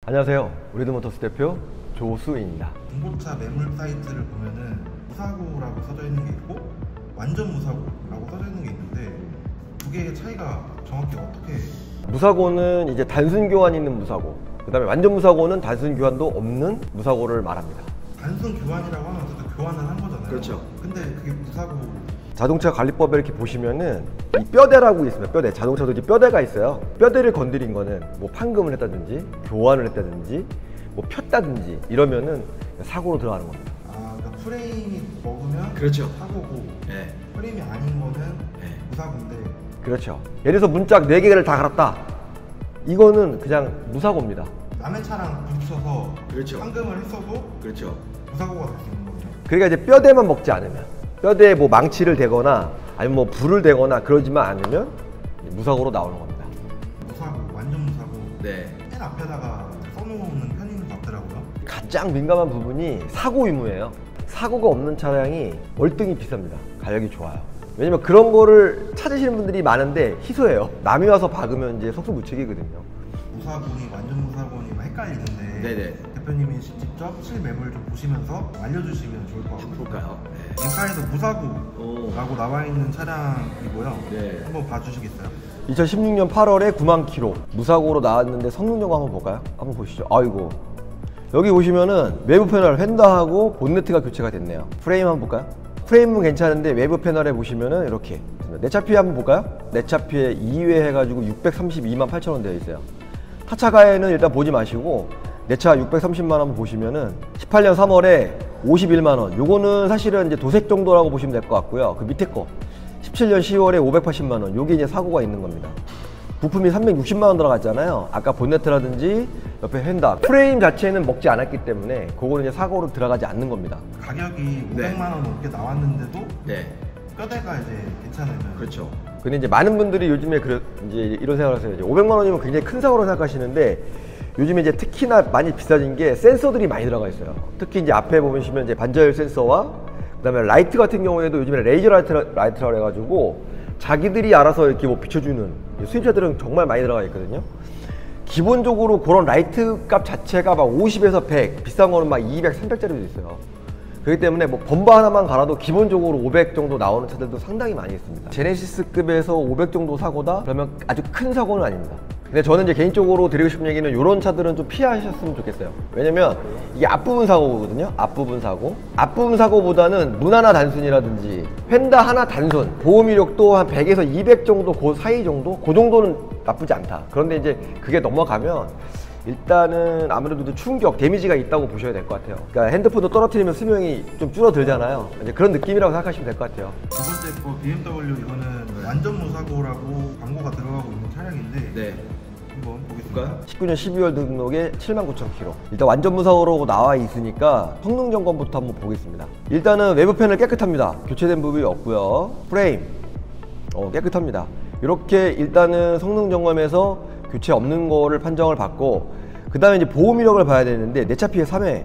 안녕하세요. 우리드모터스 대표 조수인입니다. 중고차 매물 사이트를 보면은 무사고라고 써져 있는 게 있고 완전 무사고라고 써져 있는 게 있는데 두 개의 차이가 정확히 어떻게? 무사고는 이제 단순 교환이 있는 무사고, 그 다음에 완전 무사고는 단순 교환도 없는 무사고를 말합니다. 단순 교환이라고 하면 어쨌든 교환을 한 거잖아요. 그렇죠. 근데 그게 무사고. 자동차 관리법에 이렇게 보시면은 이 뼈대라고 있습니다. 뼈대. 자동차도 이제 뼈대가 있어요. 뼈대를 건드린 거는 뭐 판금을 했다든지 교환을 했다든지 뭐 폈다든지 이러면은 사고로 들어가는 겁니다. 아, 그러니까 프레임이 먹으면 그렇죠. 사고고 네. 프레임이 아닌 거는 네. 무사고인데. 그렇죠. 예를 들어서 문짝 4개를 다 갈았다. 이거는 그냥 무사고입니다. 남의 차랑 부딪혀서 그렇죠. 판금을 했어도 그렇죠. 무사고가 될 수 있는 거죠. 그러니까 이제 뼈대만 먹지 않으면, 뼈대에 뭐 망치를 대거나 아니면 뭐 불을 대거나 그러지만 않으면 무사고로 나오는 겁니다. 무사고, 완전 무사고. 네. 맨 앞에다가 써놓는 편인 것 같더라고요. 가장 민감한 부분이 사고 유무예요. 사고가 없는 차량이 월등히 비쌉니다. 가격이 좋아요. 왜냐면 그런 거를 찾으시는 분들이 많은데 희소해요. 남이 와서 박으면 이제 속수무책이거든요. 무사고니 완전 무사고니 헷갈리는데 네네. 대표님이 직접 실매물 좀 보시면서 알려주시면 좋을 것 같아요. 볼까요? 네. 엔카에도 무사고라고 나와 있는 차량이고요. 네. 한번 봐주시겠어요? 2016년 8월에 9만 킬로 무사고로 나왔는데 성능 점검 한번 볼까요? 한번 보시죠. 아이고, 여기 보시면은 외부 패널 휀다하고 본네트가 교체가 됐네요. 프레임 한번 볼까요? 프레임은 괜찮은데 외부 패널에 보시면은 이렇게 내차피해 한번 볼까요? 내차피해 2회 해가지고 632만 8천 원 되어 있어요. 타차 가해는 일단 보지 마시고 내차 630만 원 보시면은 18년 3월에 51만 원, 요거는 사실은 이제 도색 정도라고 보시면 될 것 같고요. 그 밑에 거 17년 10월에 580만 원, 요게 이제 사고가 있는 겁니다. 부품이 360만 원 들어갔잖아요. 아까 본네트라든지 옆에 휀다, 프레임 자체는 먹지 않았기 때문에 그거는 이제 사고로 들어가지 않는 겁니다. 가격이 네. 500만 원 넘게 나왔는데도 네. 뼈대가 이제 괜찮으면. 그렇죠. 근데 이제 많은 분들이 요즘에 이제 이런 생각을 하세요. 500만 원이면 굉장히 큰 사고로 생각하시는데 요즘에 이제 특히나 많이 비싸진 게 센서들이 많이 들어가 있어요. 특히 이제 앞에 보시면 이제 반자율 센서와 그다음에 라이트 같은 경우에도 요즘에 레이저 라이트라고 해가지고 자기들이 알아서 이렇게 뭐 비춰주는 수입차들은 정말 많이 들어가 있거든요. 기본적으로 그런 라이트 값 자체가 막 50에서 100, 비싼 거는 막 200, 300짜리도 있어요. 그렇기 때문에 뭐 범버 하나만 갈아도 기본적으로 500 정도 나오는 차들도 상당히 많이 있습니다. 제네시스급에서 500 정도 사고다? 그러면 아주 큰 사고는 아닙니다. 근데 저는 이제 개인적으로 드리고 싶은 얘기는 이런 차들은 좀 피하셨으면 좋겠어요. 왜냐면 이게 앞부분 사고거든요. 앞부분 사고. 앞부분 사고보다는 문 하나 단순이라든지 휀다 하나 단순, 보험 이력도 한 100에서 200 정도 그 사이 정도? 그 정도는 나쁘지 않다. 그런데 이제 그게 넘어가면 일단은 아무래도 충격, 데미지가 있다고 보셔야 될 것 같아요. 그러니까 핸드폰도 떨어뜨리면 수명이 좀 줄어들잖아요. 이제 그런 느낌이라고 생각하시면 될 것 같아요. 두 번째 거 BMW 이거는 완전 무사고라고 광고가 들어가고 있는 차량인데 네. 한번 보겠습니다. 19년 12월 등록에 79,000km. 일단 완전 무사고로 나와 있으니까 성능 점검부터 한번 보겠습니다. 일단은 외부 패널 깨끗합니다. 교체된 부분이 없고요. 프레임 깨끗합니다. 이렇게 일단은 성능 점검에서 교체 없는 거를 판정을 받고, 그 다음에 이제 보험 이력을 봐야 되는데 내차피해 3회,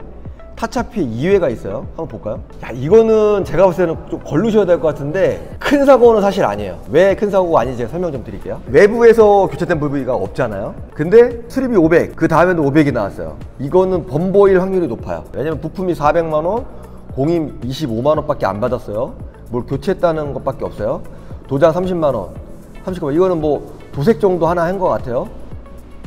타차피해 2회가 있어요. 한번 볼까요? 야, 이거는 제가 봤을 때는 좀 걸르셔야 될 것 같은데 큰 사고는 사실 아니에요. 왜 큰 사고가 아닌지 제가 설명 좀 드릴게요. 외부에서 교체된 부위가 없잖아요. 근데 수리비 500, 그 다음에도 500이 나왔어요. 이거는 범보일 확률이 높아요. 왜냐면 부품이 400만 원, 공임 25만 원 밖에 안 받았어요. 뭘 교체했다는 것밖에 없어요. 도장 30만 원, 30만 원. 이거는 뭐 도색 정도 하나 한 것 같아요.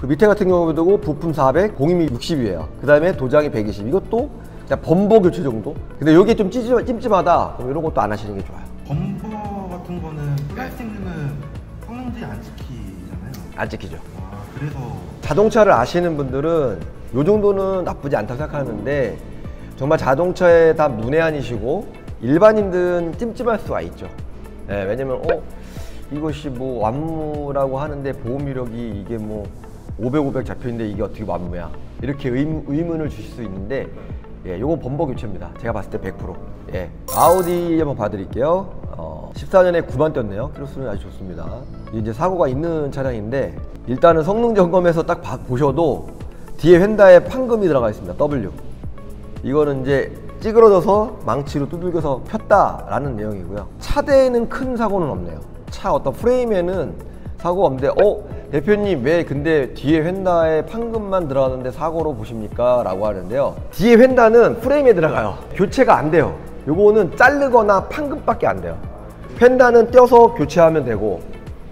그 밑에 같은 경우도 부품 400, 공임이 60이에요. 그 다음에 도장이 120. 이것도 그냥 범버 교체 정도? 근데 여기 좀 찜찜하다. 그럼 이런 것도 안 하시는 게 좋아요. 범버 같은 거는 플라스틱은 성능지 안 지키잖아요. 안 찍히죠. 아, 그래서 자동차를 아시는 분들은 이 정도는 나쁘지 않다고 생각하는데, 정말 자동차에 다 문외한이시고 일반인들은 찜찜할 수가 있죠. 네, 왜냐면 이것이 뭐 완무라고 하는데 보험 이력이 이게 뭐 500 잡혀있는데 이게 어떻게 완무야, 이렇게 의문을 주실 수 있는데, 예, 요건 범버 교체입니다. 제가 봤을 때 100%. 예, 아우디 한번 봐드릴게요. 14년에 9만 떴네요. 키로수는 아주 좋습니다. 이제 사고가 있는 차량인데, 일단은 성능 점검에서 딱 보셔도 뒤에 휀다에 판금이 들어가 있습니다. W. 이거는 이제 찌그러져서 망치로 두들겨서 폈다라는 내용이고요. 차대에는 큰 사고는 없네요. 차 어떤 프레임에는 사고가 없는데 대표님 왜 근데 뒤에 휀다에 판금만 들어가는데 사고로 보십니까? 라고 하는데요. 뒤에 휀다는 프레임에 들어가요. 교체가 안 돼요. 요거는 자르거나 판금밖에 안 돼요. 휀다는 떼어서 교체하면 되고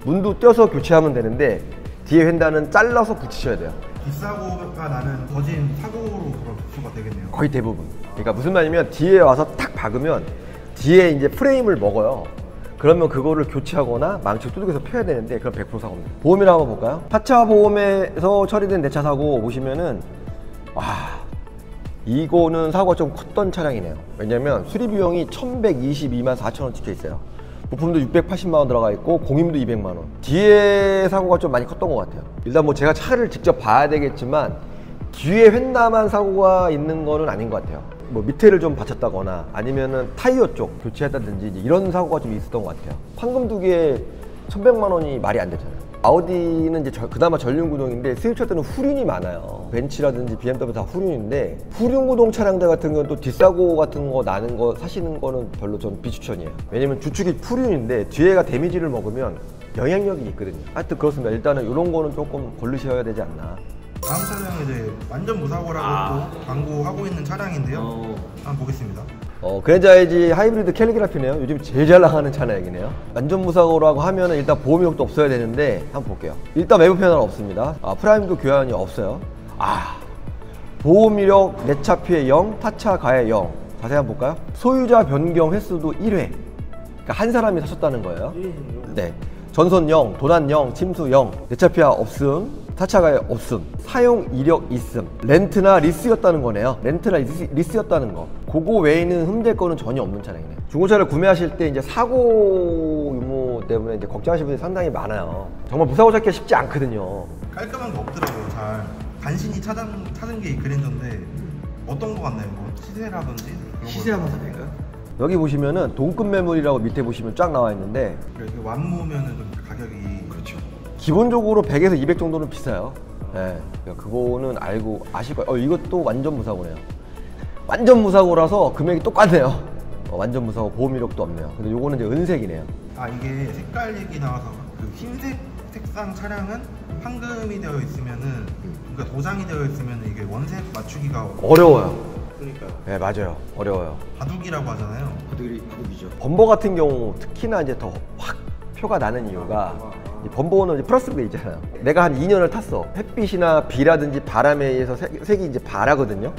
문도 떼어서 교체하면 되는데 뒤에 휀다는 잘라서 붙이셔야 돼요. 뒷사고가 나는 거진 사고로 그런 수가 되겠네요. 거의 대부분. 그러니까 무슨 말이냐면 뒤에 와서 탁 박으면 뒤에 이제 프레임을 먹어요. 그러면 그거를 교체하거나 망치 두들겨서 펴야 되는데 그건 100% 사고입니다. 보험이라 한번 볼까요? 타차 보험에서 처리된 내 차 사고 보시면은 와, 이거는 사고가 좀 컸던 차량이네요. 왜냐면 수리 비용이 1122만 4천 원 찍혀 있어요. 부품도 680만 원 들어가 있고 공임도 200만 원. 뒤에 사고가 좀 많이 컸던 것 같아요. 일단 뭐 제가 차를 직접 봐야 되겠지만 뒤에 휀다만 사고가 있는 거는 아닌 것 같아요. 뭐 밑에를 좀 받쳤다거나 아니면은 타이어 쪽 교체했다든지 이런 사고가 좀 있었던 것 같아요. 판금 두 개에 1100만 원이 말이 안 되잖아요. 아우디는 이제 그나마 전륜 구동인데 수입차들은 후륜이 많아요. 벤츠라든지 BMW 다 후륜인데 후륜 구동 차량들 같은 경우는 또 뒷사고 같은 거 나는 거 사시는 거는 별로 전 비추천이에요. 왜냐면 주축이 후륜인데 뒤에가 데미지를 먹으면 영향력이 있거든요. 하여튼 그렇습니다. 일단은 이런 거는 조금 고르셔야 되지 않나. 다음 차량은 이제 완전 무사고라고 또 광고하고 있는 차량인데요. 한번 보겠습니다. 그랜저이지 하이브리드 캘리그라피네요. 요즘 제일 잘 나가는 차량이네요. 완전 무사고라고 하면은 일단 보험 이력도 없어야 되는데 한번 볼게요. 일단 외부 패널 없습니다. 프라임도 교환이 없어요. 보험 이력 내 차 피해 0, 타차 가해 0. 자세히 한번 볼까요? 소유자 변경 횟수도 1회. 그러니까 한 사람이 사셨다는 거예요. 네. 전손 0, 도난 0, 침수 0, 내 차 피해 없음. 타차가 없음, 사용 이력 있음, 렌트나 리스였다는 거네요. 렌트나 리스였다는 거. 그거 외에는 흠될 거는 전혀 없는 차량이네요. 중고차를 구매하실 때 이제 사고 유무 때문에 이제 걱정하시는 분들이 상당히 많아요. 정말 무사고 찾기가 쉽지 않거든요. 깔끔한 게 없더라고요. 잘 간신히 찾은 게 이 그랜저인데 어떤 거 같나요? 뭐 시세라든지 시세 한번 살펴볼까요? 여기 보시면은 동급 매물이라고 밑에 보시면 쫙 나와 있는데 이렇게 완무면은 좀 가격이 그렇죠. 기본적으로 100에서 200 정도는 비싸요. 네, 그거는 알고 아실 거예요. 이것도 완전 무사고네요. 완전 무사고라서 금액이 똑같네요. 완전 무사고 보험 이력도 없네요. 근데 요거는 이제 은색이네요. 이게 색깔 얘기 나와서 그 흰색 색상 차량은 판금이 되어 있으면은 그러니까 도장이 되어 있으면 이게 원색 맞추기가 어려워요. 그러니까요. 네, 맞아요. 어려워요. 바둑이라고 하잖아요. 바둑이죠. 범버 같은 경우 특히나 이제 더 확 표가 나는 이유가 이 범버는 이제 플러스가 있잖아요. 내가 한 2년을 탔어. 햇빛이나 비라든지 바람에 의해서 색이 이제 바라거든요.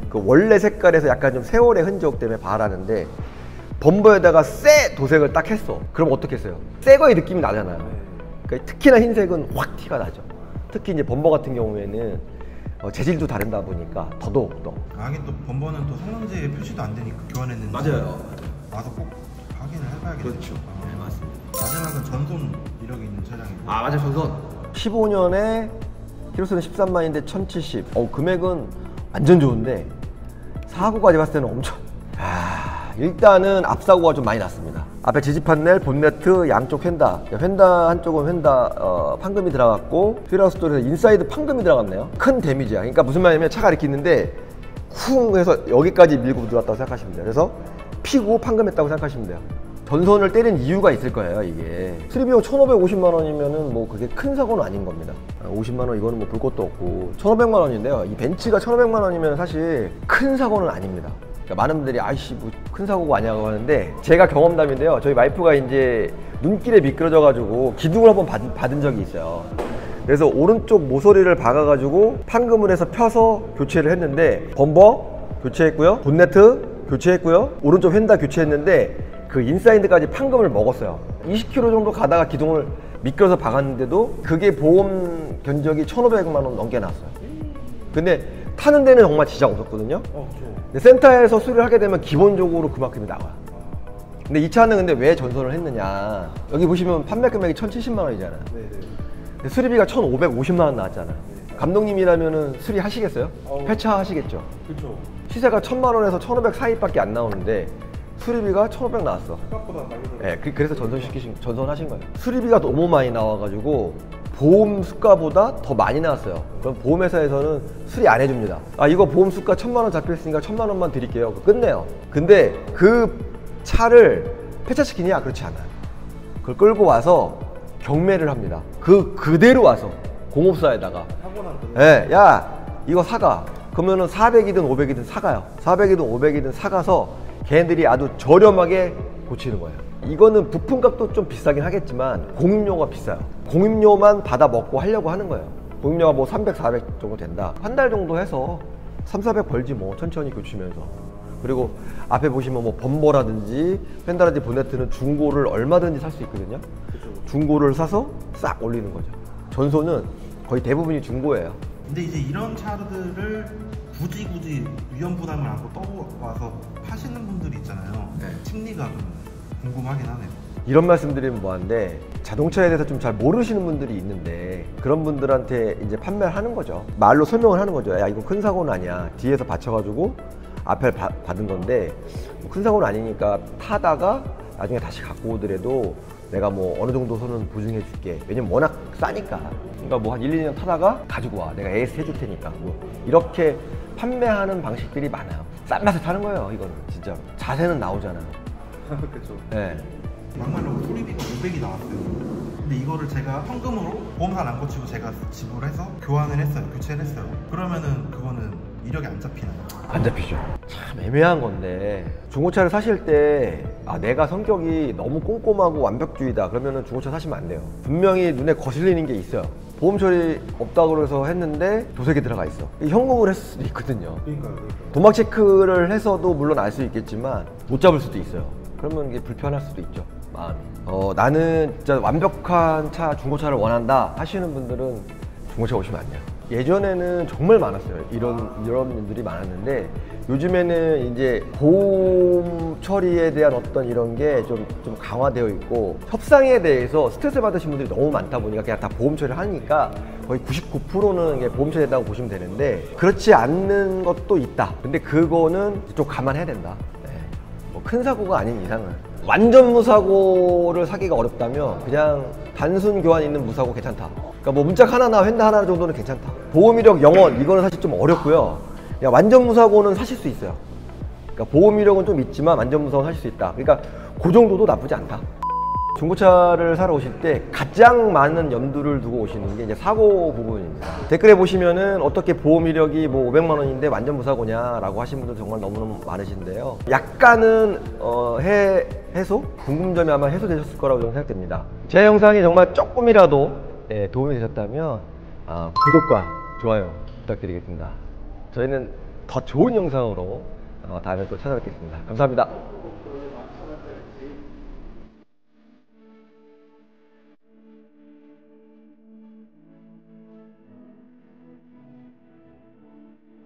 그 원래 색깔에서 약간 좀 세월의 흔적 때문에 바라는데 범버에다가 새 도색을 딱 했어. 그럼 어떻게 했어요? 새 거의 느낌이 나잖아요. 그러니까 특히나 흰색은 확 티가 나죠. 특히 이제 범버 같은 경우에는 재질도 다른다 보니까 더더욱. 하긴 또 범버는 또 성능지에 표시도 안 되니까 교환했는지 맞아요. 와서 꼭 확인을 해봐야겠네요. 그렇죠. 네, 맞습니다. 마지막은 전손 이력이 있는 차량이고. 맞아, 전손. 15년에 키로수는 13만인데 1070. 금액은 완전 좋은데 사고까지 봤을 때는 엄청. 일단은 앞사고가 좀 많이 났습니다. 앞에 지지 판넬, 본네트, 양쪽 휀다. 휀다 한쪽은 휀다 판금이 들어갔고 휠하우스 쪽에서 인사이드 판금이 들어갔네요. 큰 데미지야. 그러니까 무슨 말이냐면 차가 이렇게 있는데 쿵 해서 여기까지 밀고 들어왔다고 생각하시면 돼요. 그래서 피고 판금했다고 생각하시면 돼요. 전선을 때린 이유가 있을 거예요. 이게 수리비용 1,550만 원이면은 뭐 그게 큰 사고는 아닌 겁니다. 50만 원 이거는 뭐 볼 것도 없고 1,500만 원인데요. 이 벤츠가 1,500만 원이면 사실 큰 사고는 아닙니다. 그러니까 많은 분들이 아이씨 뭐 큰 사고가 아니라고 하는데 제가 경험담인데요. 저희 와이프가 이제 눈길에 미끄러져 가지고 기둥을 한번 받은 적이 있어요. 그래서 오른쪽 모서리를 박아가지고 판금을 해서 펴서 교체를 했는데 범버 교체했고요, 본네트 교체했고요, 오른쪽 휀다 교체했는데 그 인사이드까지 판금을 먹었어요. 20km 정도 가다가 기둥을 미끄러서 박았는데도 그게 보험 견적이 1,500만 원 넘게 나왔어요. 근데 타는 데는 정말 지장 없었거든요. 근데 센터에서 수리를 하게 되면 기본적으로 그만큼이 나와요. 근데 이 차는 근데 왜 전선을 했느냐, 여기 보시면 판매 금액이 1,070만 원이잖아요. 근데 수리비가 1,550만 원 나왔잖아요. 감독님이라면은 수리 하시겠어요? 폐차 하시겠죠? 그렇죠. 시세가 1,000만 원에서 1,500 사이밖에 안 나오는데 수리비가 1,500 나왔어. 생각보다 많이 네, 그래서 전선하신 거예요. 수리비가 너무 많이 나와가지고 보험 수가보다 더 많이 나왔어요. 그럼 보험회사에서는 수리 안 해줍니다. 이거 보험 수가 1,000만 원 잡혀있으니까 1,000만 원만 드릴게요. 끝내요. 근데 그 차를 폐차시키냐? 그렇지 않아요. 그걸 끌고 와서 경매를 합니다. 그대로 와서 공업사에다가 예, 야 이거 사가. 그러면은 400이든 500이든 사가요. 400이든 500이든 사가서 걔네들이 아주 저렴하게 고치는 거예요. 이거는 부품값도 좀 비싸긴 하겠지만 공임료가 비싸요. 공임료만 받아 먹고 하려고 하는 거예요. 공임료가 뭐 300, 400 정도 된다. 한 달 정도 해서 3, 400 벌지 뭐 천천히 고치면서. 그리고 앞에 보시면 뭐 범버라든지 펜다라든지 보네트는 중고를 얼마든지 살 수 있거든요. 중고를 사서 싹 올리는 거죠. 전소는 거의 대부분이 중고예요. 근데 이제 이런 차들을 굳이 위험 부담을 안고 떠와서 파시는 분들이 있잖아요. 네. 심리가 좀 궁금하긴 하네요. 이런 말씀드리면 뭐한데 자동차에 대해서 좀 잘 모르시는 분들이 있는데 그런 분들한테 이제 판매를 하는 거죠. 말로 설명을 하는 거죠. 야 이거 큰 사고는 아니야. 뒤에서 받쳐가지고 앞에 받은 건데 큰 사고는 아니니까 타다가 나중에 다시 갖고 오더라도 내가 뭐 어느 정도 선은 보증해 줄게. 왜냐면 워낙 싸니까. 그러니까 뭐 한 1, 2년 타다가 가지고 와. 내가 AS 해줄 테니까. 뭐 이렇게 판매하는 방식들이 많아요. 싼 맛에 타는 거예요. 이거는 진짜 자세는 나오잖아요. 그렇죠. 네. 막말로 소리비가 500이 나왔어요. 근데 이거를 제가 현금으로 보험사를 안 고치고 제가 지불해서 교환을 했어요. 교체를 했어요. 그러면은 그거는 이력이 안 잡히나요? 안 잡히죠. 참 애매한 건데 중고차를 사실 때 내가 성격이 너무 꼼꼼하고 완벽주의다 그러면은 중고차 사시면 안 돼요. 분명히 눈에 거슬리는 게 있어요. 보험 처리 없다고 그래서 했는데 도색이 들어가 있어. 현금을 했을 수도 있거든요. 그러니까요. 도막 체크를 해서도 물론 알 수 있겠지만 못 잡을 수도 있어요. 그러면 이게 불편할 수도 있죠. 마음이. 나는 진짜 완벽한 차, 중고차를 원한다 하시는 분들은 중고차 오시면 안 돼요. 예전에는 정말 많았어요. 이런 분들이 많았는데 요즘에는 이제 보험 처리에 대한 어떤 이런 게 좀 강화되어 있고 협상에 대해서 스트레스 받으신 분들이 너무 많다 보니까 그냥 다 보험 처리를 하니까 거의 99%는 보험 처리된다고 보시면 되는데 그렇지 않는 것도 있다. 근데 그거는 좀 감안해야 된다. 네. 뭐 큰 사고가 아닌 이상은. 완전 무사고를 사기가 어렵다면 그냥 단순 교환 있는 무사고 괜찮다. 그러니까 뭐 문짝 하나나 휀다 하나 정도는 괜찮다. 보험 이력 0원 이거는 사실 좀 어렵고요. 그냥 완전 무사고는 사실 수 있어요. 그러니까 보험 이력은 좀 있지만 완전 무사고는 사실 수 있다. 그러니까 그 정도도 나쁘지 않다. 중고차를 사러 오실 때 가장 많은 염두를 두고 오시는 게 이제 사고 부분입니다. 댓글에 보시면은 어떻게 보험 이력이 뭐 500만 원인데 완전 무사고냐라고 하신 분들 정말 너무너무 많으신데요. 약간은 해소? 궁금점이 아마 해소되셨을 거라고 저는 생각됩니다. 제 영상이 정말 조금이라도 도움이 되셨다면 구독과 좋아요 부탁드리겠습니다. 저희는 더 좋은 영상으로 다음에 또 찾아뵙겠습니다. 감사합니다.